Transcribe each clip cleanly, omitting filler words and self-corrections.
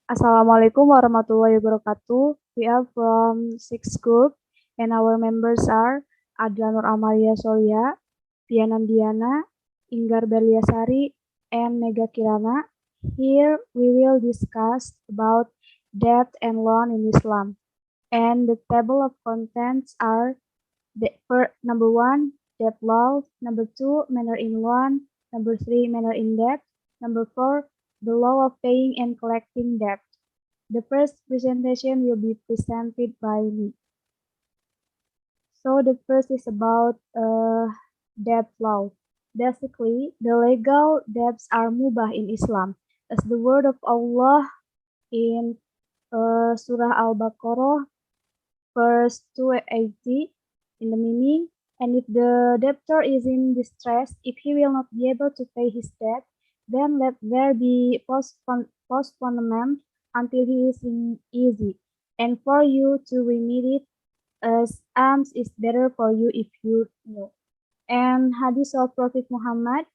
Assalamualaikum warahmatullahi wabarakatuh. We are from sixth group and our members are Adla Nur Amalia Solia, Diana Diana, Inggar Berliasari, and Mega Kirana. Here we will discuss about debt and loan in Islam. And the table of contents are number 1, debt law, number 2, manner in loan, number 3, manner in debt, number 4, the law of paying and collecting debt. The first presentation will be presented by me. So the first is about debt law. Basically, the legal debts are mubah in Islam. As the word of Allah in Surah Al-Baqarah, verse 280, in the meaning, and if the debtor is in distress, if he will not be able to pay his debt, then let there be postponement until he is in easy, and for you to remit it as alms is better for you if you know. And hadith of Prophet Muhammad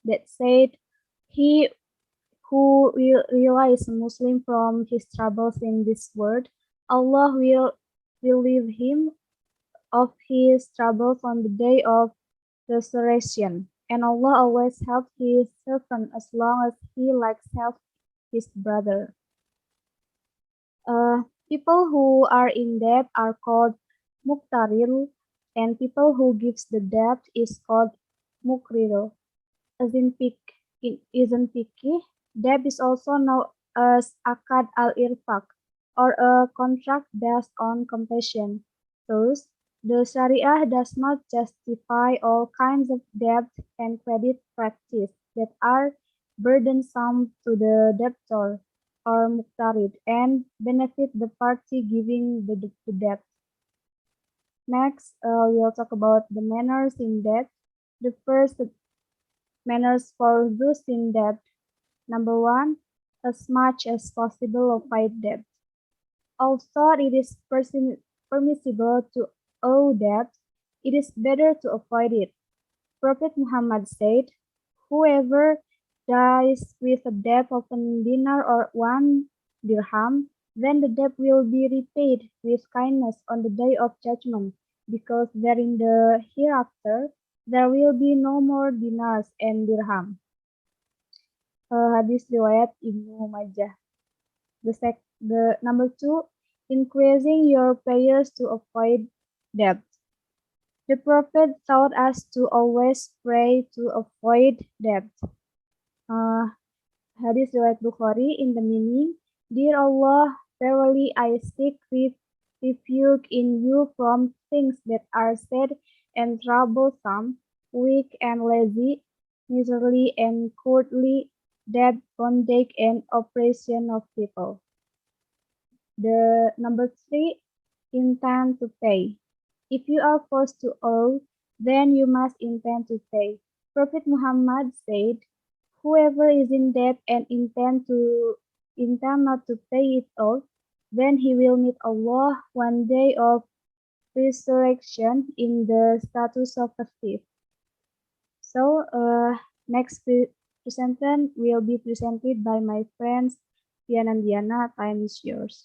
that said, he who will realize a Muslim from his troubles in this world, Allah will relieve him of his troubles on the day of resurrection. And Allah always helps his servant as long as he likes help his brother. People who are in debt are called muqtaril, and people who gives the debt is called muqriro. As in fiqh, debt is also known as akad al-irfaq, or a contract based on compassion. Thus, the Sharia does not justify all kinds of debt and credit practice that are burdensome to the debtor or muqtarid and benefit the party giving the debt. Next, we'll talk about the manners in debt. The first manners for those in debt. Number 1, as much as possible avoid debt. Although it is permissible to owe debt, it is better to avoid it. Prophet Muhammad said, whoever dies with a debt of 1 dinar or 1 dirham, then the debt will be repaid with kindness on the day of judgment, because there in the hereafter there will be no more dinars and dirham. Hadis riwayat Ibnu Majah. The number 2, increasing your prayers to avoid debt. The Prophet taught us to always pray to avoid debt. Hadis riwayat Bukhari in the meaning, Dear Allah, verily I seek refuge in you from things that are sad and troublesome, weak and lazy, miserly and cowardly, debt, bondage, and oppression of people. The number 3, intend to pay. If you are forced to owe, then you must intend to pay. Prophet Muhammad said, whoever is in debt and intend not to pay it off, then he will meet Allah one day of resurrection in the status of a thief. So, next presentation will be presented by my friends Diana and Diana. Time is yours.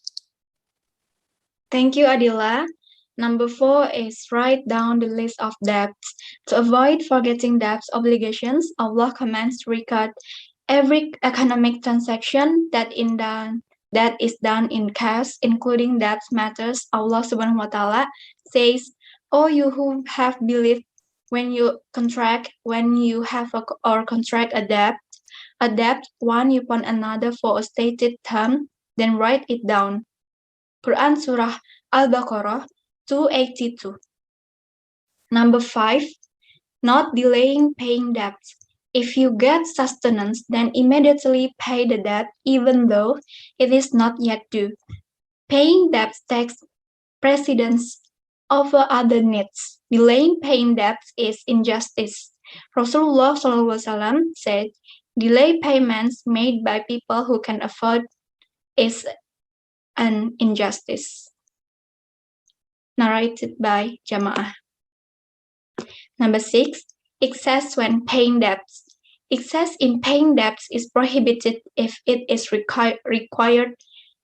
Thank you, Adila. Number 4 is write down the list of debts. To avoid forgetting debts obligations, Allah commands to record every economic transaction that is done in cash, including debt matters. Allah Subhanahu wa Ta'ala says, "O you who have believed, when you have or contract a debt one upon another for a stated term, then write it down." Quran Surah Al-Baqarah 282. Number 5, not delaying paying debts. If you get sustenance, then immediately pay the debt even though it is not yet due. Paying debts takes precedence over other needs. Delaying paying debts is injustice. Rasulullah SAW said, delay payments made by people who can afford is an injustice. Narrated by Jamaah. Number 6, excess when paying debts. Excess in paying debts is prohibited if it is required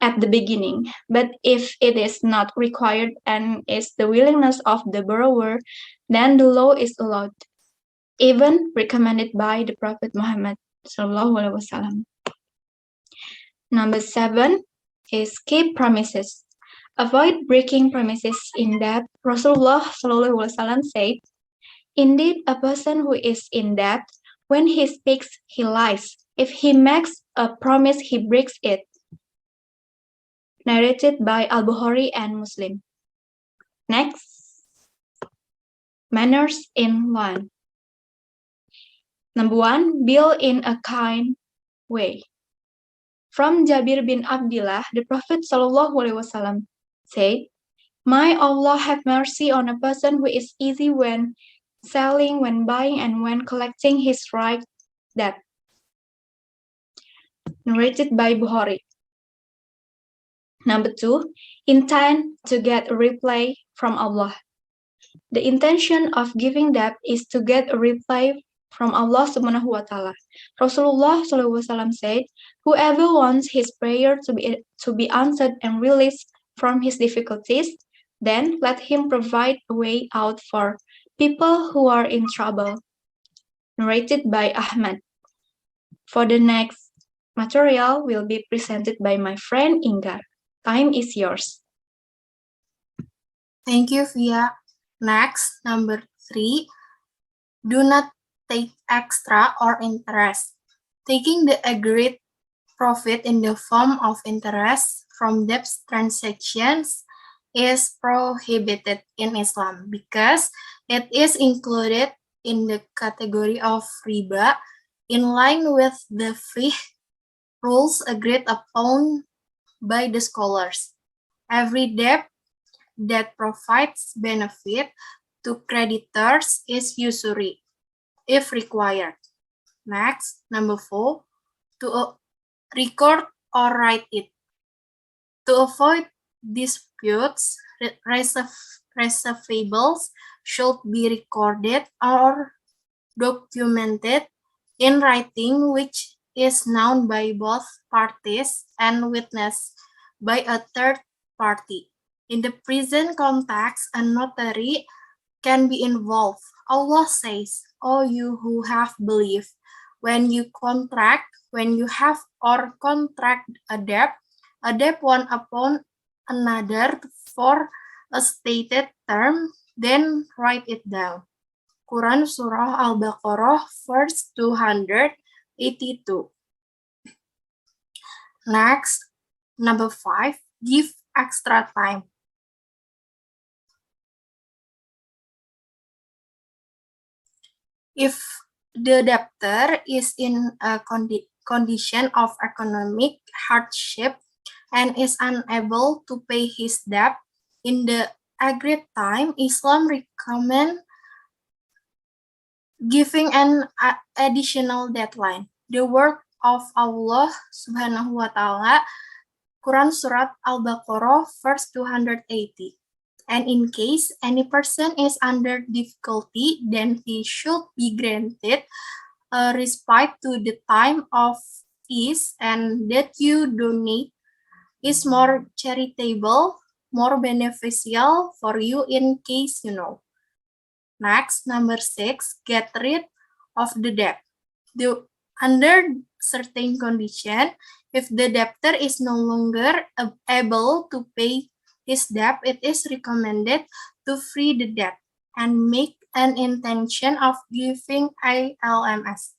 at the beginning, but if it is not required and is the willingness of the borrower, then the law is allowed, even recommended by the Prophet Muhammad Sallallahu Alaihi Wasallam. Number 7 is keep promises. Avoid breaking promises in debt. Rasulullah Sallallahu Alaihi Wasallam said, "Indeed, a person who is in debt, when he speaks, he lies. If he makes a promise, he breaks it." Narrated by Al-Bukhari and Muslim. Next, manners in loan. Number 1, bill in a kind way. From Jabir bin Abdullah, the Prophet ﷺ said, "May Allah have mercy on a person who is easy when selling, when buying, and when collecting his right debt." Narrated by Bukhari. Number 2, intend to get a reply from Allah. The intention of giving debt is to get a reply from Allah Subhanahu wa Ta'ala. Rasulullah SAW said, "Whoever wants his prayer to be answered and released from his difficulties, then let him provide a way out for people who are in trouble." Narrated by Ahmad. For the next material will be presented by my friend Ingar. Time is yours. Thank you, Via. Next, number 3, do not take extra or interest. Taking the agreed profit in the form of interest from debt transactions is prohibited in Islam because it is included in the category of riba in line with the fiqh rules agreed upon by the scholars. Every debt that provides benefit to creditors is usury, if required. Next, number 4, to record or write it. To avoid disputes, receivables should be recorded or documented in writing, which is known by both parties and witnessed by a third party. In the present context, a notary can be involved. Allah says, "O you who have believed, when you have or contract a debt one upon another for a stated term, then write it down." Quran Surah Al-Baqarah, verse 282. Next, number 5, give extra time. If the debtor is in a condition of economic hardship and is unable to pay his debt in the agreed time, Islam recommends giving an additional deadline. The word of Allah Subhanahu wa Ta'ala, Quran Surat Al-Baqarah, verse 280. And in case any person is under difficulty, then he should be granted a respite to the time of ease, and that you donate is more charitable, more beneficial for you in case you know. Next, number 6, get rid of the debt. Under certain condition, if the debtor is no longer able to pay his debt, it is recommended to free the debt and make an intention of giving ALMS.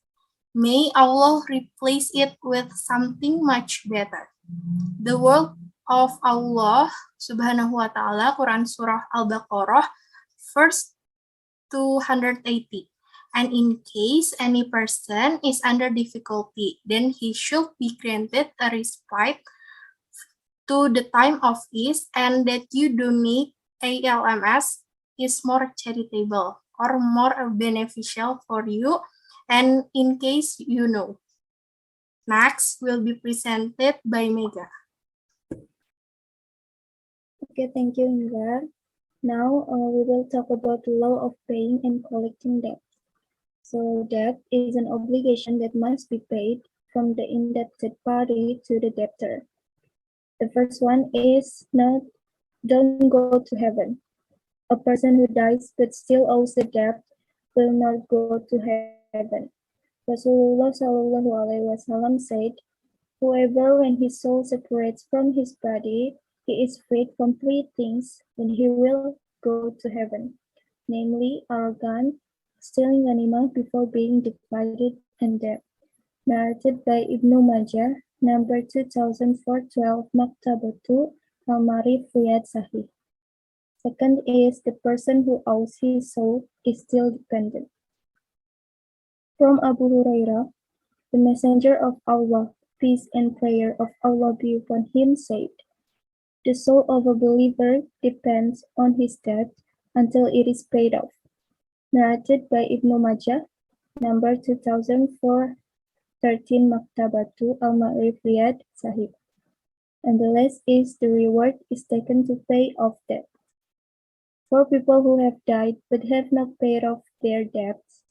May Allah replace it with something much better. The word of Allah Subhanahu wa Ta'ala, Quran Surah Al-Baqarah, verse 280. And in case any person is under difficulty, then he should be granted a respite to the time of ease, and that you donate ALMS is more charitable or more beneficial for you, and in case you know. Next will be presented by Mega. Okay, thank you, Ingar. Now we will talk about the law of paying and collecting debt. So debt is an obligation that must be paid from the indebted party to the debtor. The first one is don't go to heaven. A person who dies but still owes the debt will not go to heaven. Rasulullah SAW said, whoever when his soul separates from his body, he is freed from three things, then he will go to heaven, namely arrogance, stealing animal before being divided, and debt. Narrated by Ibnu Majah, number 2412, Maktabatu Al-Marif Riyad Sahih. Second is the person who owes his soul is still dependent. From Abu Hurairah, the Messenger of Allah, peace and prayer of Allah be upon him, said, the soul of a believer depends on his debt until it is paid off. Narrated by Ibnu Majah, number 2413, Maktabatu Al-Ma'rif Riyad Sahih. And the last is the reward is taken to pay off debt. For people who have died but have not paid off their debts,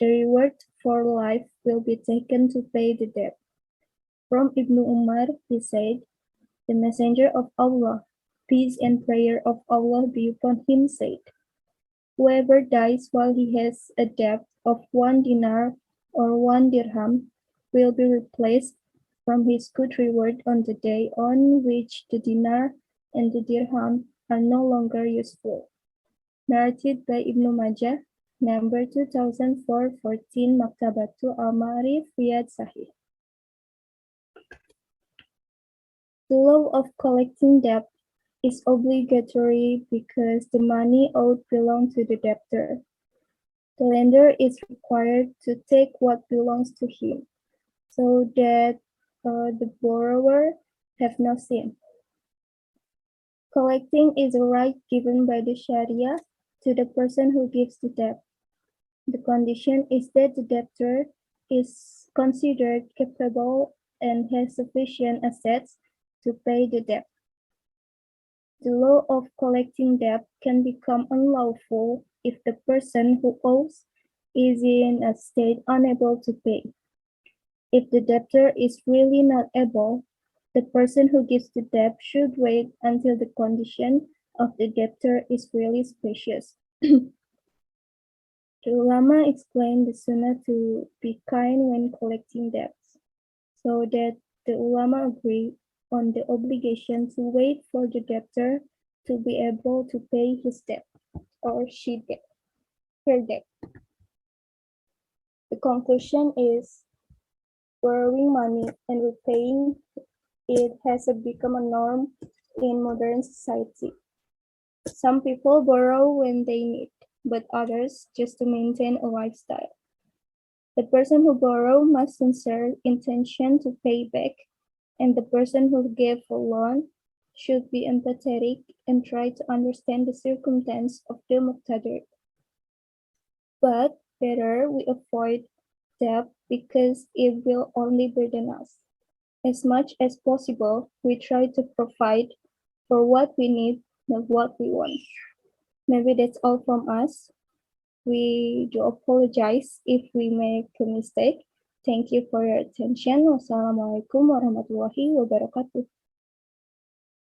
the reward for life will be taken to pay the debt. From Ibnu Umar, he said, the Messenger of Allah, peace and prayer of Allah be upon him, said, whoever dies while he has a debt of 1 dinar or 1 dirham will be replaced from his good reward on the day on which the dinar and the dirham are no longer useful. Narrated by Ibnu Majah, number 2414, Maktabatu Al-Ma'rif Riyad Sahih. The law of collecting debt is obligatory because the money owed belongs to the debtor. The lender is required to take what belongs to him, so that the borrower have no sin. Collecting is a right given by the Sharia to the person who gives the debt. The condition is that the debtor is considered capable and has sufficient assets to pay the debt. The law of collecting debt can become unlawful if the person who owes is in a state unable to pay. If the debtor is really not able, the person who gives the debt should wait until the condition of the debtor is really spacious. The ulama explained the sunnah to be kind when collecting debts, so that the ulama agree on the obligation to wait for the debtor to be able to pay his debt or her debt. The conclusion is borrowing money and repaying it has become a norm in modern society. Some people borrow when they need, but others just to maintain a lifestyle. The person who borrows must sincere intention to pay back, and the person who gave a loan should be empathetic and try to understand the circumstance of the muqtadir. But better we avoid debt because it will only burden us. As much as possible, we try to provide for what we need, not what we want. Maybe that's all from us. We do apologize if we make a mistake. Thank you for your attention. Wassalamualaikum warahmatullahi wabarakatuh.